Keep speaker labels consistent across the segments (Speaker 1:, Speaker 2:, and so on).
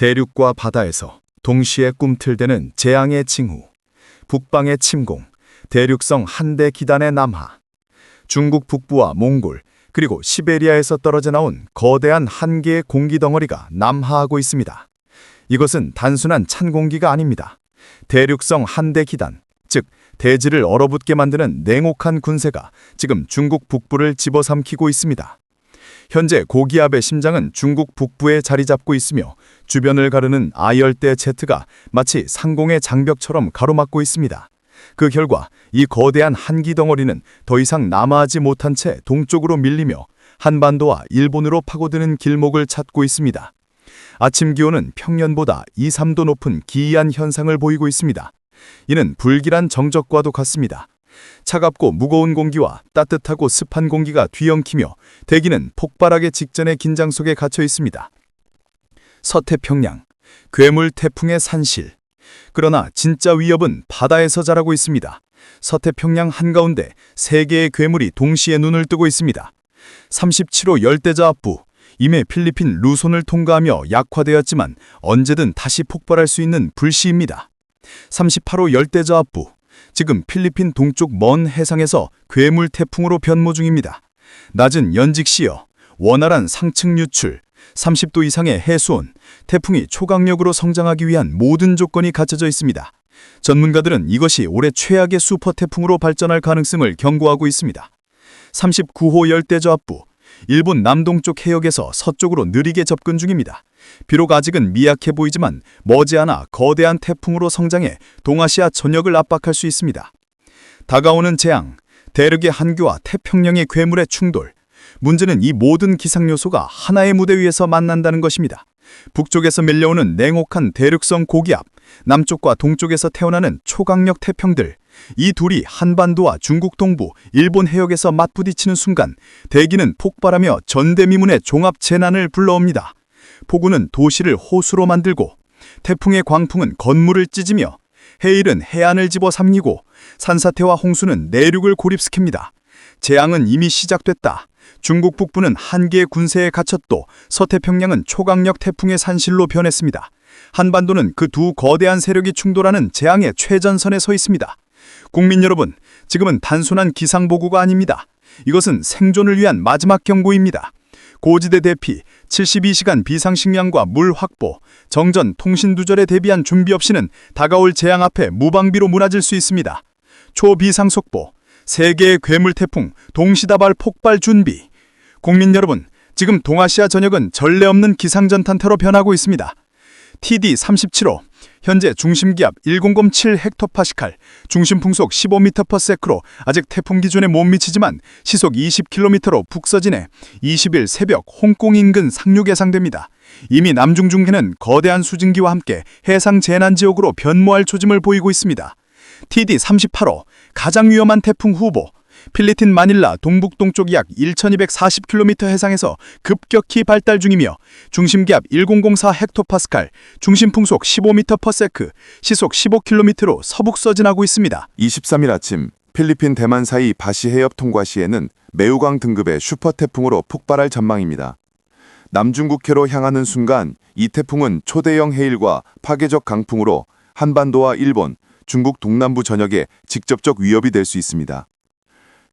Speaker 1: 대륙과 바다에서 동시에 꿈틀대는 재앙의 징후, 북방의 침공, 대륙성 한대 기단의 남하, 중국 북부와 몽골, 그리고 시베리아에서 떨어져 나온 거대한 한 개의 공기덩어리가 남하하고 있습니다. 이것은 단순한 찬 공기가 아닙니다. 대륙성 한대 기단, 즉 대지를 얼어붙게 만드는 냉혹한 군세가 지금 중국 북부를 집어삼키고 있습니다. 현재 고기압의 심장은 중국 북부에 자리 잡고 있으며 주변을 가르는 아열대 제트가 마치 상공의 장벽처럼 가로막고 있습니다. 그 결과 이 거대한 한기 덩어리는 더 이상 남하하지 못한 채 동쪽으로 밀리며 한반도와 일본으로 파고드는 길목을 찾고 있습니다. 아침 기온은 평년보다 2~3도 높은 기이한 현상을 보이고 있습니다. 이는 불길한 정적과도 같습니다. 차갑고 무거운 공기와 따뜻하고 습한 공기가 뒤엉키며 대기는 폭발하기 직전의 긴장 속에 갇혀 있습니다. 서태평양, 괴물 태풍의 산실. 그러나 진짜 위협은 바다에서 자라고 있습니다. 서태평양 한가운데 3개의 괴물이 동시에 눈을 뜨고 있습니다. 37호 열대저압부, 이미 필리핀 루손을 통과하며 약화되었지만 언제든 다시 폭발할 수 있는 불씨입니다. 38호 열대저압부, 지금 필리핀 동쪽 먼 해상에서 괴물 태풍으로 변모 중입니다. 낮은 연직시야, 원활한 상층 유출, 30도 이상의 해수온, 태풍이 초강력으로 성장하기 위한 모든 조건이 갖춰져 있습니다. 전문가들은 이것이 올해 최악의 슈퍼 태풍으로 발전할 가능성을 경고하고 있습니다. 39호 열대저압부, 일본 남동쪽 해역에서 서쪽으로 느리게 접근 중입니다. 비록 아직은 미약해 보이지만 머지않아 거대한 태풍으로 성장해 동아시아 전역을 압박할 수 있습니다. 다가오는 재앙, 대륙의 한교와 태평양의 괴물의 충돌. 문제는 이 모든 기상 요소가 하나의 무대 위에서 만난다는 것입니다. 북쪽에서 밀려오는 냉혹한 대륙성 고기압, 남쪽과 동쪽에서 태어나는 초강력 태평들. 이 둘이 한반도와 중국 동부, 일본 해역에서 맞부딪히는 순간 대기는 폭발하며 전대미문의 종합 재난을 불러옵니다. 폭우는 도시를 호수로 만들고, 태풍의 광풍은 건물을 찢으며, 해일은 해안을 집어삼키고, 산사태와 홍수는 내륙을 고립시킵니다. 재앙은 이미 시작됐다. 중국 북부는 한계의 군세에 갇혔고 서태평양은 초강력 태풍의 산실로 변했습니다. 한반도는 그 두 거대한 세력이 충돌하는 재앙의 최전선에 서 있습니다. 국민 여러분, 지금은 단순한 기상보고가 아닙니다. 이것은 생존을 위한 마지막 경고입니다. 고지대 대피, 72시간 비상식량과 물 확보, 정전, 통신 두절에 대비한 준비 없이는 다가올 재앙 앞에 무방비로 무너질 수 있습니다. 초비상속보, 세계의 괴물 태풍, 동시다발 폭발 준비. 국민 여러분, 지금 동아시아 전역은 전례 없는 기상전탄태로 변하고 있습니다. TD37호, 현재 중심기압 1007 헥토파스칼, 중심풍속 15m/s로 아직 태풍 기준에 못 미치지만 시속 20km로 북서진해 20일 새벽 홍콩 인근 상륙 예상됩니다. 이미 남중 중해는 거대한 수증기와 함께 해상 재난지역으로 변모할 조짐을 보이고 있습니다. TD38호, 가장 위험한 태풍 후보, 필리핀 마닐라 동북동쪽 약 1240km 해상에서 급격히 발달 중이며 중심기압 1004 헥토파스칼, 중심풍속 15m/s, 시속 15km로 서북서진하고 있습니다.
Speaker 2: 23일 아침 필리핀 대만 사이 바시 해협 통과 시에는 매우강 등급의 슈퍼태풍으로 폭발할 전망입니다. 남중국해로 향하는 순간 이 태풍은 초대형 해일과 파괴적 강풍으로 한반도와 일본, 중국 동남부 전역에 직접적 위협이 될 수 있습니다.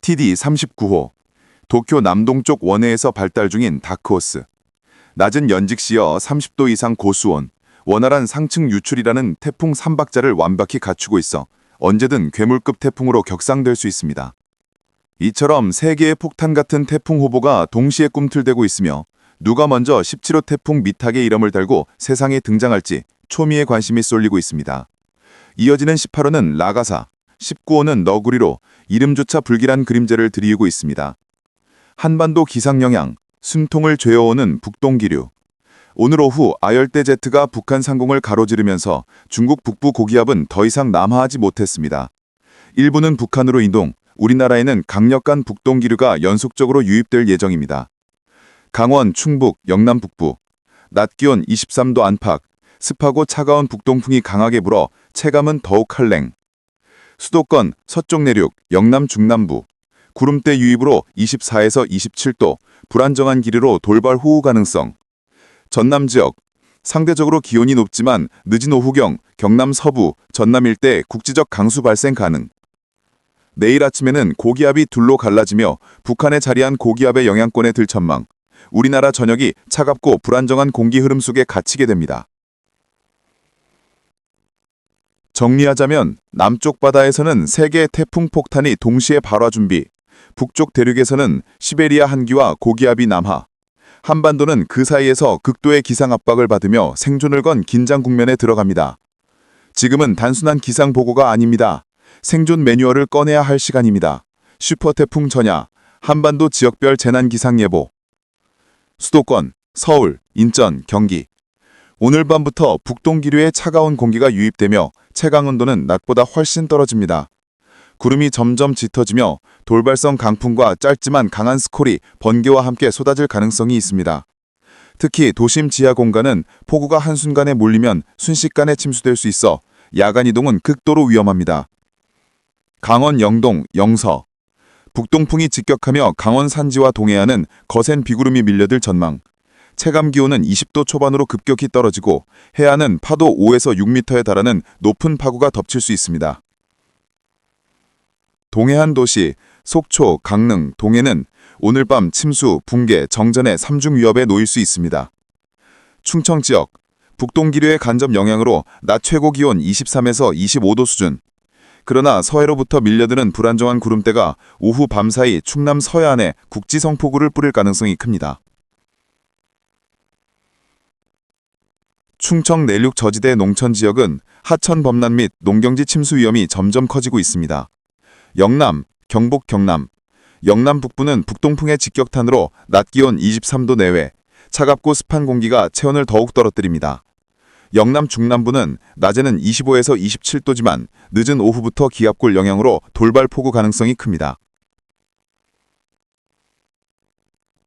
Speaker 2: TD39호, 도쿄 남동쪽 원해에서 발달 중인 다크호스. 낮은 연직시여 30도 이상 고수온, 원활한 상층 유출이라는 태풍 3박자를 완벽히 갖추고 있어 언제든 괴물급 태풍으로 격상될 수 있습니다. 이처럼 3개의 폭탄 같은 태풍 후보가 동시에 꿈틀대고 있으며 누가 먼저 17호 태풍 미탁의 이름을 달고 세상에 등장할지 초미의 관심이 쏠리고 있습니다. 이어지는 18호는 라가사, 19호는 너구리로 이름조차 불길한 그림자를 드리우고 있습니다. 한반도 기상 영향, 숨통을 죄어오는 북동기류. 오늘 오후 아열대 제트가 북한 상공을 가로지르면서 중국 북부 고기압은 더 이상 남하하지 못했습니다. 일부는 북한으로 이동, 우리나라에는 강력한 북동기류가 연속적으로 유입될 예정입니다. 강원, 충북, 영남 북부, 낮 기온 23도 안팎, 습하고 차가운 북동풍이 강하게 불어 체감은 더욱 한랭. 수도권, 서쪽 내륙, 영남 중남부, 구름대 유입으로 24에서 27도, 불안정한 기류로 돌발 호우 가능성. 전남 지역, 상대적으로 기온이 높지만 늦은 오후경 경남 서부, 전남 일대 국지적 강수 발생 가능. 내일 아침에는 고기압이 둘로 갈라지며 북한에 자리한 고기압의 영향권에 들 전망. 우리나라 전역이 차갑고 불안정한 공기 흐름 속에 갇히게 됩니다. 정리하자면 남쪽 바다에서는 3개의 태풍 폭탄이 동시에 발화 준비, 북쪽 대륙에서는 시베리아 한기와 고기압이 남하, 한반도는 그 사이에서 극도의 기상 압박을 받으며 생존을 건 긴장 국면에 들어갑니다. 지금은 단순한 기상 보고가 아닙니다. 생존 매뉴얼을 꺼내야 할 시간입니다. 슈퍼태풍 전야, 한반도 지역별 재난 기상 예보. 수도권, 서울, 인천, 경기. 오늘 밤부터 북동 기류의 차가운 공기가 유입되며 체감 온도는 낮보다 훨씬 떨어집니다. 구름이 점점 짙어지며 돌발성 강풍과 짧지만 강한 스콜이 번개와 함께 쏟아질 가능성이 있습니다. 특히 도심 지하 공간은 폭우가 한순간에 몰리면 순식간에 침수될 수 있어 야간 이동은 극도로 위험합니다. 강원 영동, 영서. 북동풍이 직격하며 강원 산지와 동해안은 거센 비구름이 밀려들 전망. 체감 기온은 20도 초반으로 급격히 떨어지고 해안은 파도 5에서 6m에 달하는 높은 파고가 덮칠 수 있습니다. 동해안 도시, 속초, 강릉, 동해는 오늘 밤 침수, 붕괴, 정전의 3중 위협에 놓일 수 있습니다. 충청 지역, 북동 기류의 간접 영향으로 낮 최고 기온 23에서 25도 수준. 그러나 서해로부터 밀려드는 불안정한 구름대가 오후 밤 사이 충남 서해안에 국지성 폭우를 뿌릴 가능성이 큽니다. 충청 내륙 저지대 농천 지역은 하천 범람 및 농경지 침수 위험이 점점 커지고 있습니다. 영남, 경북 경남. 영남 북부는 북동풍의 직격탄으로 낮 기온 23도 내외, 차갑고 습한 공기가 체온을 더욱 떨어뜨립니다. 영남 중남부는 낮에는 25에서 27도지만 늦은 오후부터 기압골 영향으로 돌발 폭우 가능성이 큽니다.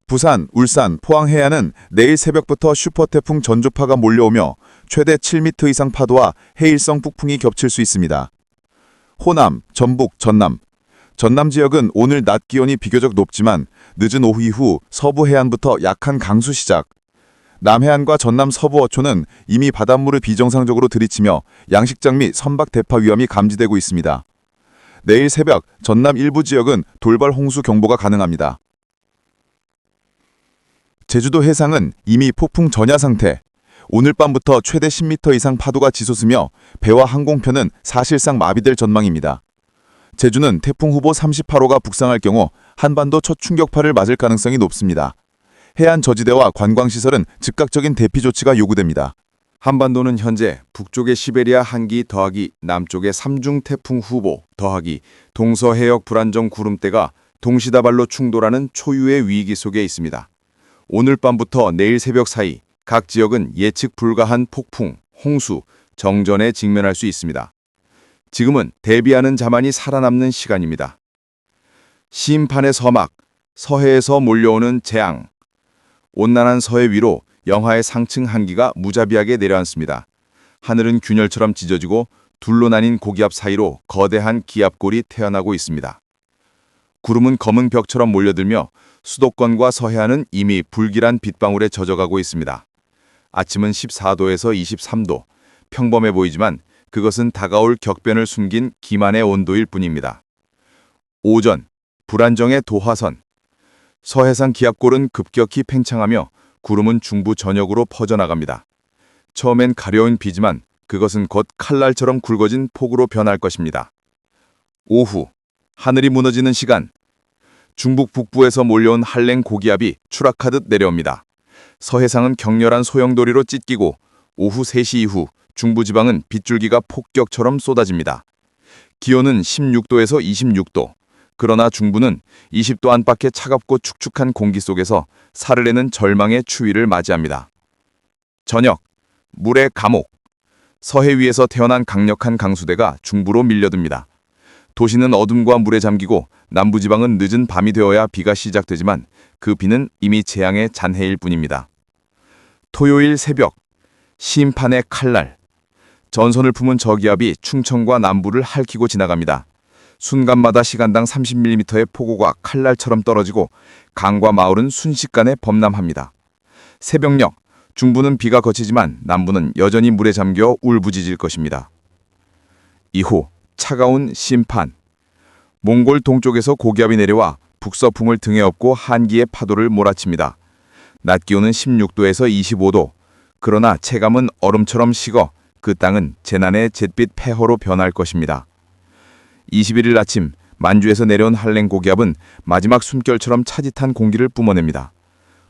Speaker 2: 부산, 울산, 포항 해안은 내일 새벽부터 슈퍼태풍 전조파가 몰려오며 최대 7m 이상 파도와 해일성 북풍이 겹칠 수 있습니다. 호남, 전북, 전남. 전남 지역은 오늘 낮 기온이 비교적 높지만 늦은 오후 이후 서부 해안부터 약한 강수 시작. 남해안과 전남 서부 어촌은 이미 바닷물을 비정상적으로 들이치며 양식장 및 선박 대파 위험이 감지되고 있습니다. 내일 새벽 전남 일부 지역은 돌발 홍수 경보가 가능합니다. 제주도 해상은 이미 폭풍 전야 상태. 오늘 밤부터 최대 10m 이상 파도가 치솟으며 배와 항공편은 사실상 마비될 전망입니다. 제주는 태풍 후보 38호가 북상할 경우 한반도 첫 충격파를 맞을 가능성이 높습니다. 해안 저지대와 관광시설은 즉각적인 대피 조치가 요구됩니다.
Speaker 1: 한반도는 현재 북쪽의 시베리아 한기 더하기 남쪽의 3중 태풍 후보 더하기 동서해역 불안정 구름대가 동시다발로 충돌하는 초유의 위기 속에 있습니다. 오늘 밤부터 내일 새벽 사이 각 지역은 예측 불가한 폭풍, 홍수, 정전에 직면할 수 있습니다. 지금은 대비하는 자만이 살아남는 시간입니다. 심판의 서막, 서해에서 몰려오는 재앙. 온난한 서해 위로 영하의 상층 한기가 무자비하게 내려앉습니다. 하늘은 균열처럼 찢어지고 둘로 나뉜 고기압 사이로 거대한 기압골이 태어나고 있습니다. 구름은 검은 벽처럼 몰려들며 수도권과 서해안은 이미 불길한 빗방울에 젖어가고 있습니다. 아침은 14도에서 23도, 평범해 보이지만 그것은 다가올 격변을 숨긴 기만의 온도일 뿐입니다. 오전, 불안정의 도화선. 서해상 기압골은 급격히 팽창하며 구름은 중부 전역으로 퍼져나갑니다. 처음엔 가려운 비지만 그것은 곧 칼날처럼 굵어진 폭우로 변할 것입니다. 오후, 하늘이 무너지는 시간. 중북 북부에서 몰려온 한랭 고기압이 추락하듯 내려옵니다. 서해상은 격렬한 소용돌이로 찢기고 오후 3시 이후 중부지방은 빗줄기가 폭격처럼 쏟아집니다. 기온은 16도에서 26도. 그러나 중부는 20도 안팎의 차갑고 축축한 공기 속에서 살을 내는 절망의 추위를 맞이합니다. 저녁, 물의 감옥. 서해 위에서 태어난 강력한 강수대가 중부로 밀려듭니다. 도시는 어둠과 물에 잠기고 남부지방은 늦은 밤이 되어야 비가 시작되지만 그 비는 이미 재앙의 잔해일 뿐입니다. 토요일 새벽, 심판의 칼날. 전선을 품은 저기압이 충청과 남부를 핥히고 지나갑니다. 순간마다 시간당 30mm의 폭우가 칼날처럼 떨어지고 강과 마을은 순식간에 범람합니다. 새벽녘, 중부는 비가 그치지만 남부는 여전히 물에 잠겨 울부짖을 것입니다. 이후 차가운 심판. 몽골 동쪽에서 고기압이 내려와 북서풍을 등에 업고 한기의 파도를 몰아칩니다. 낮 기온은 16도에서 25도. 그러나 체감은 얼음처럼 식어 그 땅은 재난의 잿빛 폐허로 변할 것입니다. 21일 아침 만주에서 내려온 한랭 고기압은 마지막 숨결처럼 차짓한 공기를 뿜어냅니다.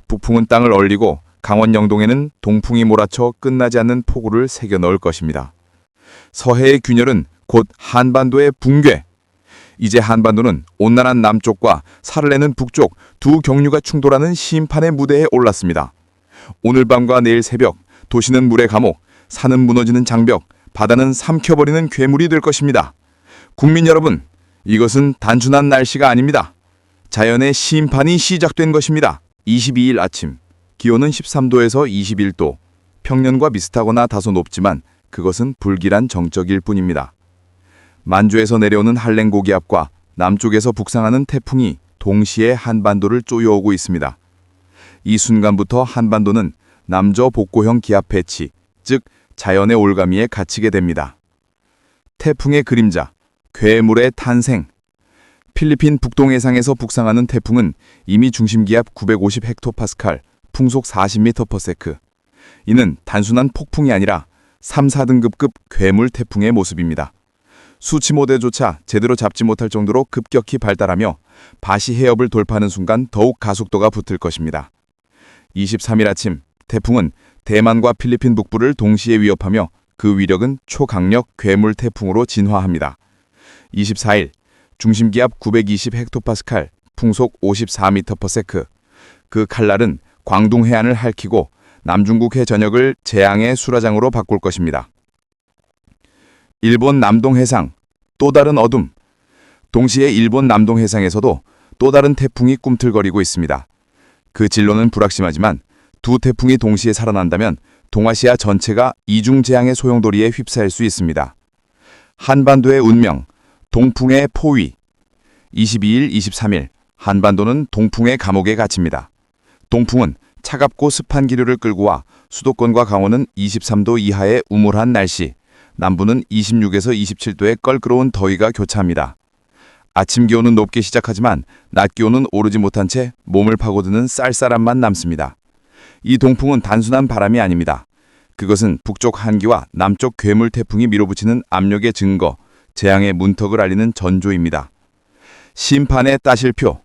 Speaker 1: 북풍은 땅을 얼리고 강원 영동에는 동풍이 몰아쳐 끝나지 않는 폭우를 새겨 넣을 것입니다. 서해의 균열은 곧 한반도의 붕괴. 이제 한반도는 온난한 남쪽과 살을 내는 북쪽 두 경류가 충돌하는 심판의 무대에 올랐습니다. 오늘 밤과 내일 새벽, 도시는 물의 감옥, 산은 무너지는 장벽, 바다는 삼켜버리는 괴물이 될 것입니다. 국민 여러분, 이것은 단순한 날씨가 아닙니다. 자연의 심판이 시작된 것입니다. 22일 아침, 기온은 13도에서 21도, 평년과 비슷하거나 다소 높지만 그것은 불길한 정적일 뿐입니다. 만주에서 내려오는 한랭 고기압과 남쪽에서 북상하는 태풍이 동시에 한반도를 쪼여오고 있습니다. 이 순간부터 한반도는 남저 복고형 기압 배치, 즉 자연의 올가미에 갇히게 됩니다. 태풍의 그림자, 괴물의 탄생. 필리핀 북동 해상에서 북상하는 태풍은 이미 중심기압 950 헥토파스칼, 풍속 40m/s. 이는 단순한 폭풍이 아니라 3, 4등급급 괴물 태풍의 모습입니다. 수치 모델조차 제대로 잡지 못할 정도로 급격히 발달하며 바시 해협을 돌파하는 순간 더욱 가속도가 붙을 것입니다. 23일 아침, 태풍은 대만과 필리핀 북부를 동시에 위협하며 그 위력은 초강력 괴물 태풍으로 진화합니다. 24일, 중심기압 920 헥토파스칼, 풍속 54m/s. 그 칼날은 광둥 해안을 핥히고 남중국 해 전역을 재앙의 수라장으로 바꿀 것입니다. 일본 남동 해상, 또 다른 어둠. 동시에 일본 남동 해상에서도 또 다른 태풍이 꿈틀거리고 있습니다. 그 진로는 불확실하지만 두 태풍이 동시에 살아난다면 동아시아 전체가 이중 재앙의 소용돌이에 휩싸일 수 있습니다. 한반도의 운명, 동풍의 포위. 22일, 23일, 한반도는 동풍의 감옥에 갇힙니다. 동풍은 차갑고 습한 기류를 끌고 와 수도권과 강원은 23도 이하의 우물한 날씨, 남부는 26에서 27도의 껄끄러운 더위가 교차합니다. 아침 기온은 높게 시작하지만 낮 기온은 오르지 못한 채 몸을 파고드는 쌀쌀함만 남습니다. 이 동풍은 단순한 바람이 아닙니다. 그것은 북쪽 한기와 남쪽 괴물 태풍이 밀어붙이는 압력의 증거, 재앙의 문턱을 알리는 전조입니다. 심판의 따실표.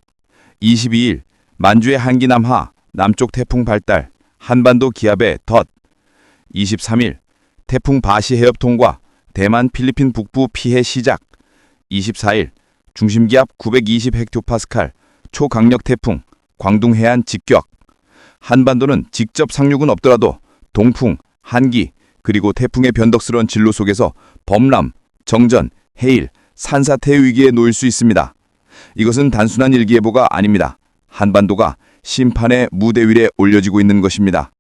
Speaker 1: 22일, 만주의 한기 남하, 남쪽 태풍 발달, 한반도 기압의 덫. 23일, 태풍 바시 해협 통과, 대만 필리핀 북부 피해 시작. 24일, 중심기압 920 헥토파스칼, 초강력 태풍, 광둥 해안 직격. 한반도는 직접 상륙은 없더라도 동풍, 한기, 그리고 태풍의 변덕스러운 진로 속에서 범람, 정전, 해일, 산사태 위기에 놓일 수 있습니다. 이것은 단순한 일기예보가 아닙니다. 한반도가 심판의 무대 위에 올려지고 있는 것입니다.